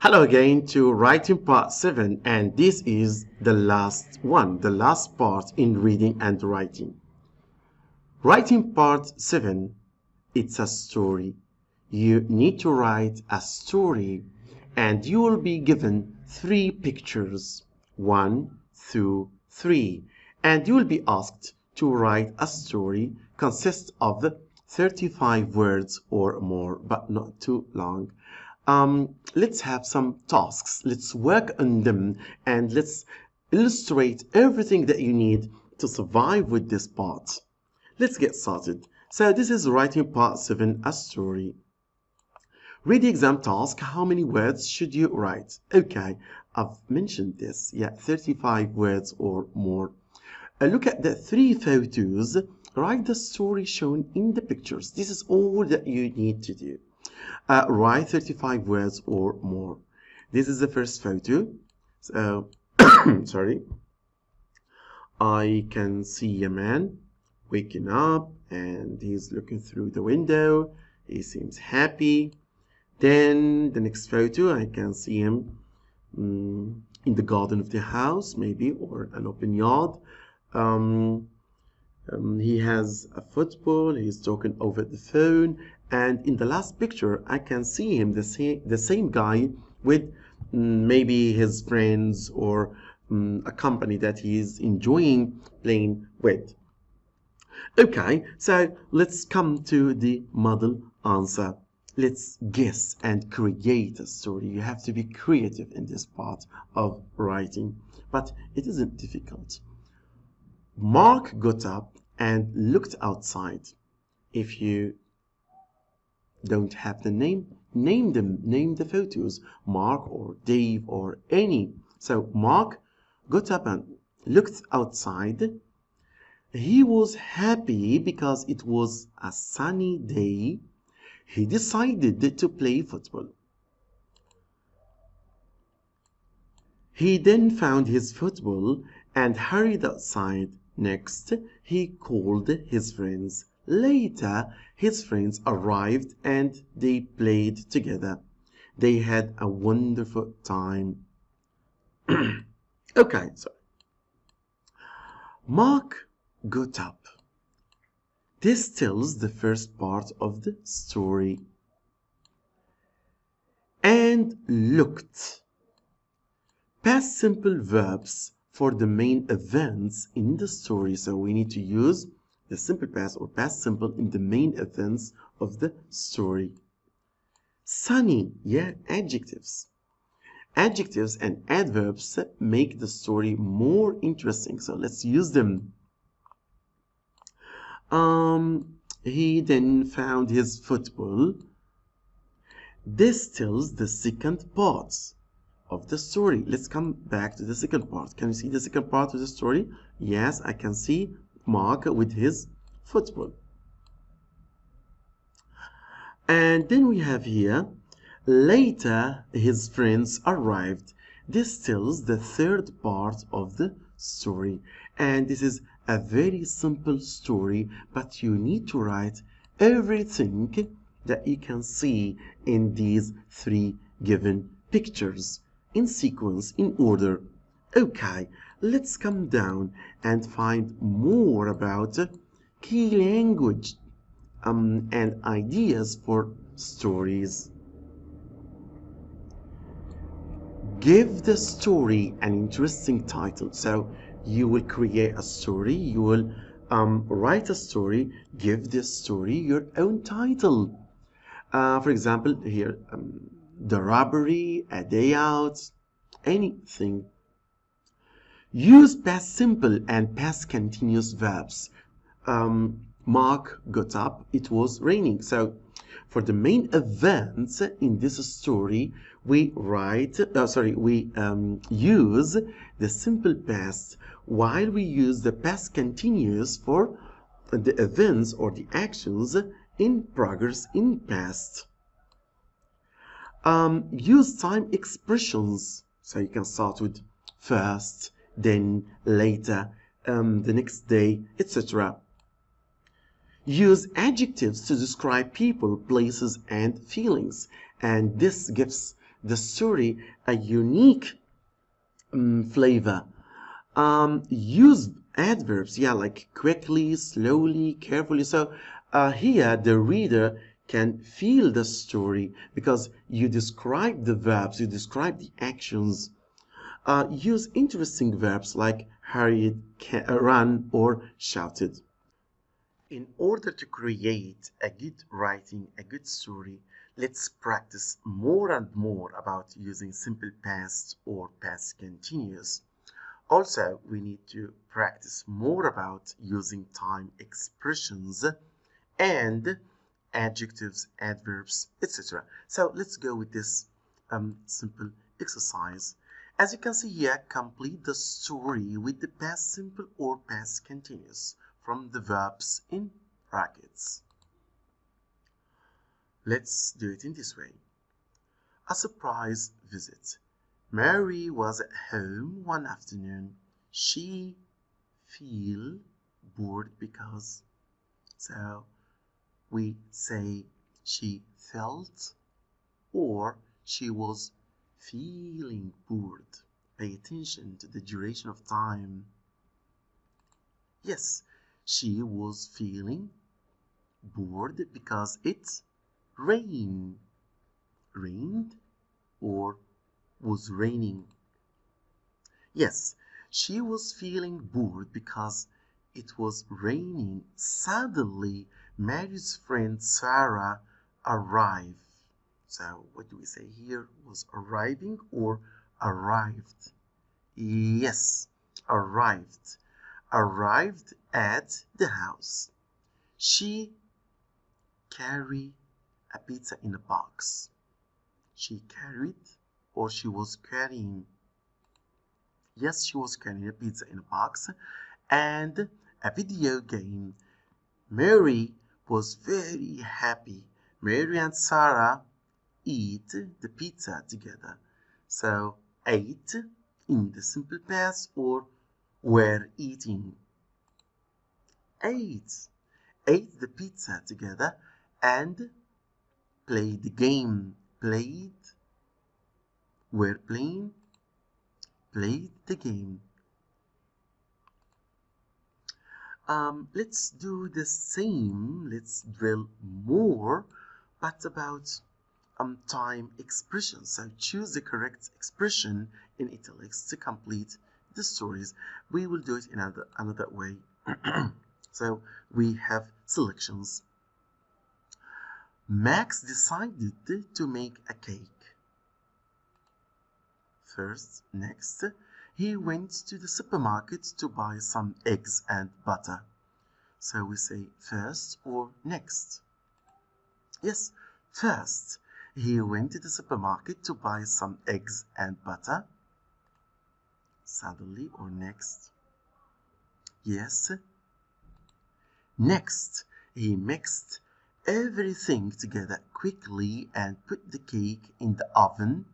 Hello again to writing part 7, and this is the last one, the last part in reading and writing. Writing part 7, it's a story. You need to write a story and you will be given 3 pictures, 1 through 3, and you will be asked to write a story consists of 35 words or more, but not too long. Let's have some tasks. Let's work on them and let's illustrate everything that you need to survive with this part. Let's get started. So this is writing part 7, a story. Read the exam task. How many words should you write? Okay, I've mentioned this. Yeah, 35 words or more. Look at the 3 photos. Write the story shown in the pictures. This is all that you need to do. Write 35 words or more. This is the first photo. So, sorry. I can see a man waking up and he's looking through the window. He seems happy. Then the next photo, I can see him in the garden of the house, maybe, or an open yard. He has a football. He's talking over the phone. And in the last picture, I can see him, the same guy with maybe his friends or a company that he is enjoying playing with. Okay, so let's come to the model answer. Let's guess and create a story. You have to be creative in this part of writing, but it isn't difficult. Mark got up and looked outside. If you don't have the name, name them, name the photos, Mark or Dave or any. So Mark got up and looked outside. He was happy because it was a sunny day. He decided to play football. He then found his football and hurried outside. Next, he called his friends. Later, his friends arrived and they played together. They had a wonderful time. Okay, so Mark got up. This tells the first part of the story. And looked. Past simple verbs for the main events in the story. So we need to use the simple past or past simple in the main events of the story. Sunny, yeah, adjectives. Adjectives and adverbs make the story more interesting. So let's use them. He then found his football. This tells the second part of the story. Let's come back to the second part. Can you see the second part of the story? Yes, I can see Mark with his football. And then we have here, later his friends arrived. This tells the third part of the story. And this is a very simple story, but you need to write everything that you can see in these 3 given pictures in sequence, in order. Okay, let's come down and find more about key language and ideas for stories. Give the story an interesting title. So you will create a story, you will write a story, give this story your own title. For example, here, the robbery, a day out, anything. Use past simple and past continuous verbs. Mark got up, it was raining. So for the main events in this story, we use the simple past, while we use the past continuous for the events or the actions in progress in past. Use time expressions. So you can start with first, then, later, the next day, etc. Use adjectives to describe people, places, and feelings. And this gives the story a unique flavor. Use adverbs, yeah, like quickly, slowly, carefully. So here the reader can feel the story because you describe the verbs, you describe the actions. Use interesting verbs like hurried, run, or shouted. In order to create a good writing, a good story, let's practice more and more about using simple past or past continuous. Also, we need to practice more about using time expressions and adjectives, adverbs, etc. So let's go with this simple exercise. As you can see here, complete the story with the past simple or past continuous from the verbs in brackets. Let's do it in this way. A surprise visit. Mary was at home one afternoon. She feel bored because. So we say she felt or she was feeling bored. Pay attention to the duration of time. Yes, she was feeling bored because it rained. Rained or was raining. Yes, she was feeling bored because it was raining. Suddenly, Mary's friend Sarah arrived. So, what do we say here? Was arriving or arrived? Yes, arrived. Arrived at the house. She carried a pizza in a box. She carried or she was carrying. Yes, she was carrying a pizza in a box and a video game. Mary was very happy. Mary and Sarah eat the pizza together. So, ate in the simple past or were eating. Ate. Ate the pizza together and played the game. Played. Were playing. Played the game. Let's do the same. Let's drill more, but about time expressions. So choose the correct expression in italics to complete the stories. We will do it in another way. So we have selections. Max decided to make a cake. First, next, he went to the supermarket to buy some eggs and butter. So we say first or next. Yes, first, he went to the supermarket to buy some eggs and butter. Suddenly or next. Yes. Next, he mixed everything together quickly and put the cake in the oven.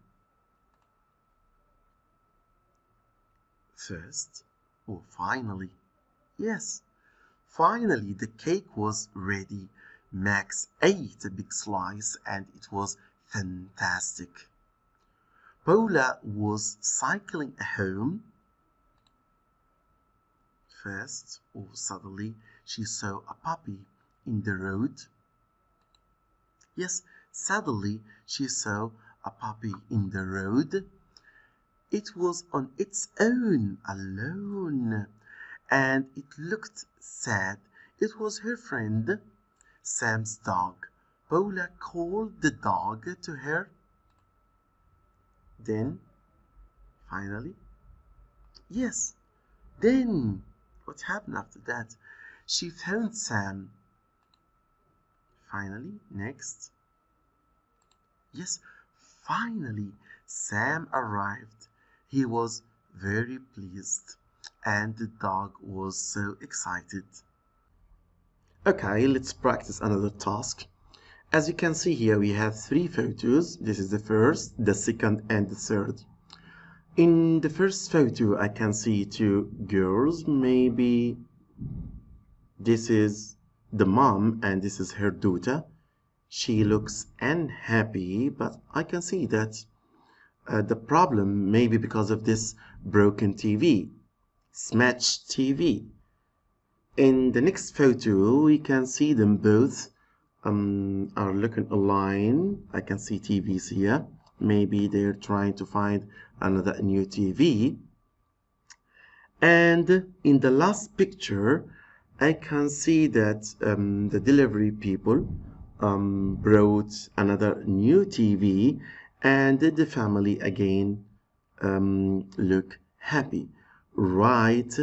First or finally. Yes, finally the cake was ready. Max ate a big slice and it was fantastic. Paula was cycling home. First or suddenly she saw a puppy in the road. Yes, suddenly she saw a puppy in the road. It was on its own, alone, and it looked sad. It was her friend, Sam's dog. Paula called the dog to her. Then, finally, yes, then, what happened after that? She found Sam. Finally, next. Yes, finally, Sam arrived. He was very pleased, and the dog was so excited. Okay, let's practice another task. As you can see here, we have three photos. This is the first, the second, and the third. In the first photo, I can see two girls. Maybe this is the mom and this is her daughter. She looks unhappy, but I can see that the problem maybe because of this broken TV, smashed TV. In the next photo, we can see them both are looking online. I can see TVs here. Maybe they're trying to find another new TV. And in the last picture, I can see that the delivery people brought another new TV, and the family again look happy. Write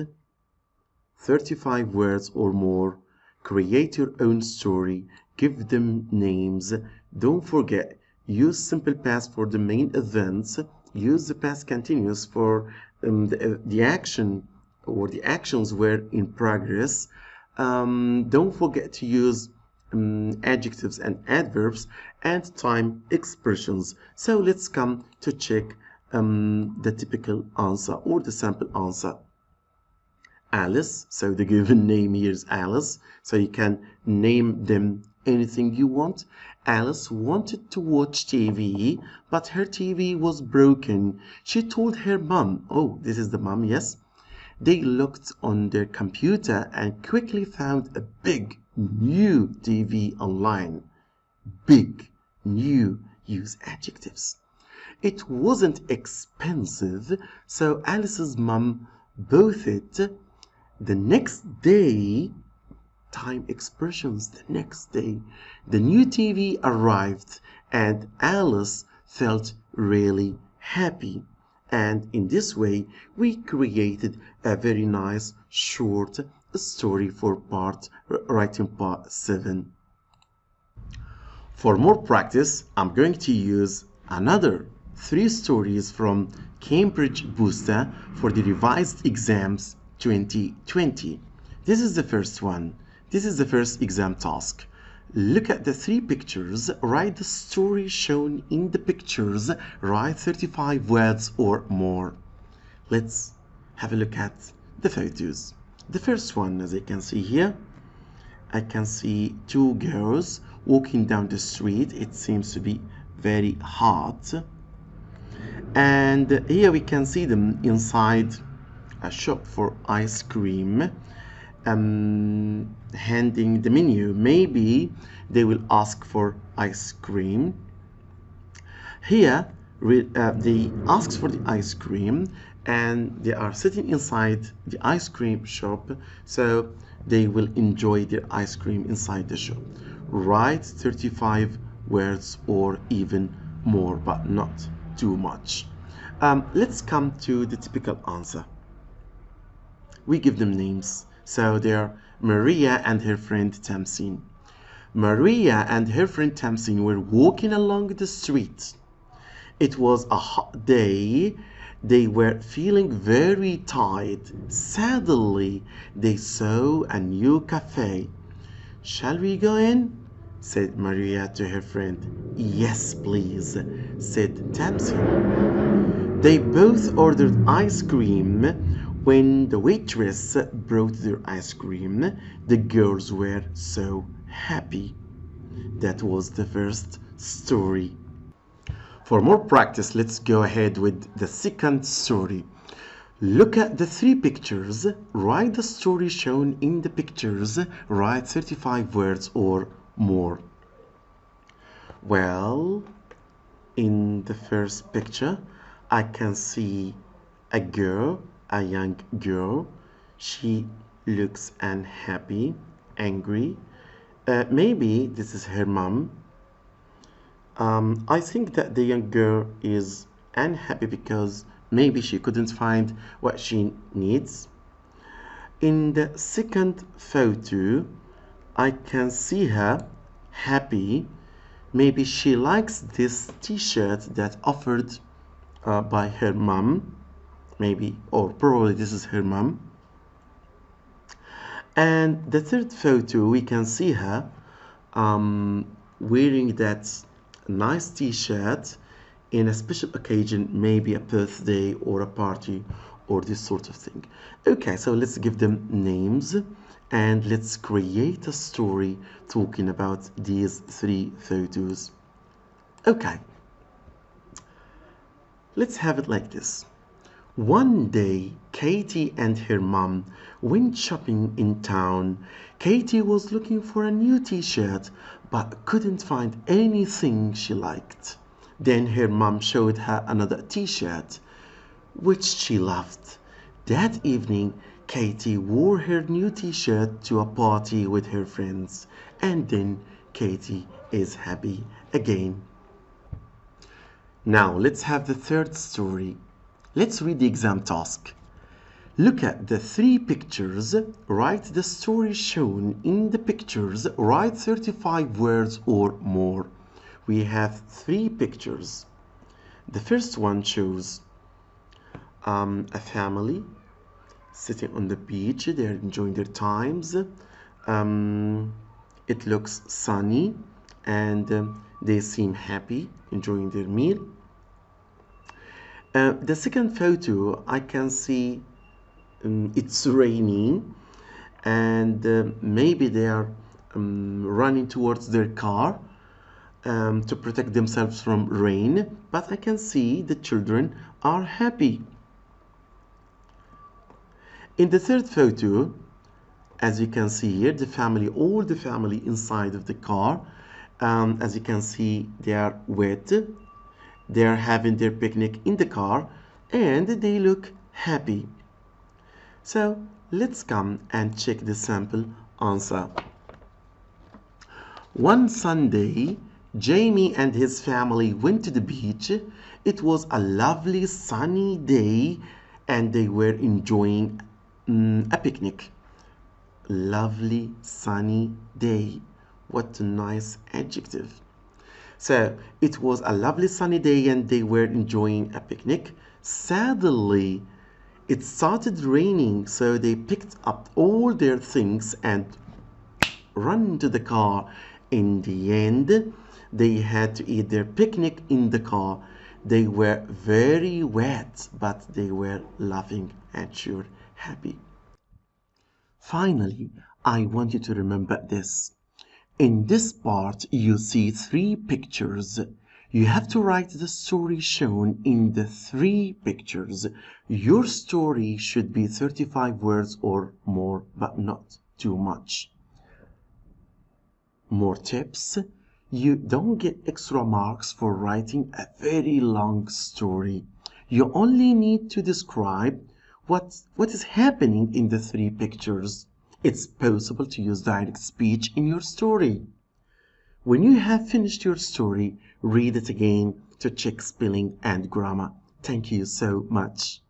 35 words or more. Create your own story. Give them names. Don't forget, use simple past for the main events. Use the past continuous for the action or the actions were in progress. Don't forget to use adjectives and adverbs and time expressions. So let's come to check the typical answer or the sample answer. Alice, so the given name here is Alice, so you can name them anything you want. Alice wanted to watch TV, but her TV was broken. She told her mom. Oh, this is the mom, yes. They looked on their computer and quickly found a big new TV online. Big, new, use adjectives. It wasn't expensive, so Alice's mom bought it. The next day, time expressions, the next day, the new TV arrived and Alice felt really happy. And in this way, we created a very nice short story for writing part 7. For more practice, I'm going to use another 3 stories from Cambridge Booster for the revised exams 2020. This is the first one. This is the first exam task. Look at the 3 pictures. Write the story shown in the pictures. Write 35 words or more. Let's have a look at the photos. The first one, as I can see here, I can see 2 girls walking down the street. It seems to be very hot. And here we can see them inside a shop for ice cream, handing the menu. Maybe they will ask for ice cream. Here they ask for the ice cream and they are sitting inside the ice cream shop, so they will enjoy their ice cream inside the shop. Write 35 words or even more, but not too much. Let's come to the typical answer. We give them names. So they're Maria and her friend Tamsin. Maria and her friend Tamsin were walking along the street. It was a hot day. They were feeling very tired. Suddenly, they saw a new cafe. "Shall we go in?" said Maria to her friend. "Yes, please," said Tamsin. They both ordered ice cream. When the waitress brought their ice cream, the girls were so happy. That was the first story. For more practice, let's go ahead with the second story. Look at the 3 pictures. Write the story shown in the pictures. Write 35 words or more. Well, in the first picture, I can see a girl, a young girl. She looks unhappy, angry. Maybe this is her mom. I think that the young girl is unhappy because maybe she couldn't find what she needs. In the second photo, I can see her happy. Maybe she likes this t-shirt that offered by her mom. Maybe, or probably this is her mom. And the third photo, we can see her wearing that nice t-shirt in a special occasion, maybe a birthday or a party or this sort of thing. Okay, so let's give them names and let's create a story talking about these 3 photos. Okay. Let's have it like this. One day, Katie and her mom went shopping in town. Katie was looking for a new t-shirt but couldn't find anything she liked. Then her mom showed her another t-shirt, which she loved. That evening, Katie wore her new t-shirt to a party with her friends, and then Katie is happy again. Now let's have the third story. Let's read the exam task. Look at the three pictures. Write the story shown in the pictures. Write 35 words or more. We have three pictures. The first one shows a family sitting on the beach. They're enjoying their times. It looks sunny and they seem happy, enjoying their meal. The second photo, I can see it's raining and maybe they are running towards their car to protect themselves from rain, but I can see the children are happy. In the third photo, as you can see here, the family, all the family inside of the car, as you can see, they are wet. They are having their picnic in the car and they look happy. So let's come and check the sample answer. One Sunday, Jamie and his family went to the beach. It was a lovely sunny day and they were enjoying a picnic. Lovely sunny day. What a nice adjective. So it was a lovely sunny day and they were enjoying a picnic. Sadly, it started raining, so they picked up all their things and ran to the car. In the end, they had to eat their picnic in the car. They were very wet, but they were laughing and sure happy. Finally, I want you to remember this. In this part, you see three pictures. You have to write the story shown in the three pictures. Your story should be 35 words or more, but not too much. More tips. You don't get extra marks for writing a very long story. You only need to describe what is happening in the three pictures. It's possible to use direct speech in your story. When you have finished your story, read it again to check spelling and grammar. Thank you so much.